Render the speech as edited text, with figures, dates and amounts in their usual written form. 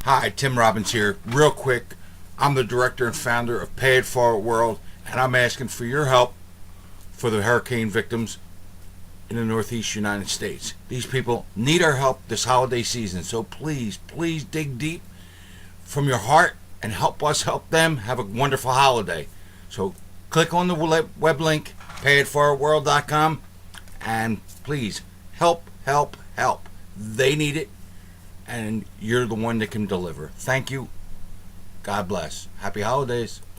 Hi, Tim Robbins here. Real quick, I'm the director and founder of Pay It Forward World, and I'm asking for your help for the hurricane victims in the Northeast United States. These people need our help this holiday season, so please dig deep from your heart and help us help them have a wonderful holiday. So click on the web link, payitforwardworld.com, and please help. They need it, and you're the one that can deliver. Thank you. God bless. Happy holidays.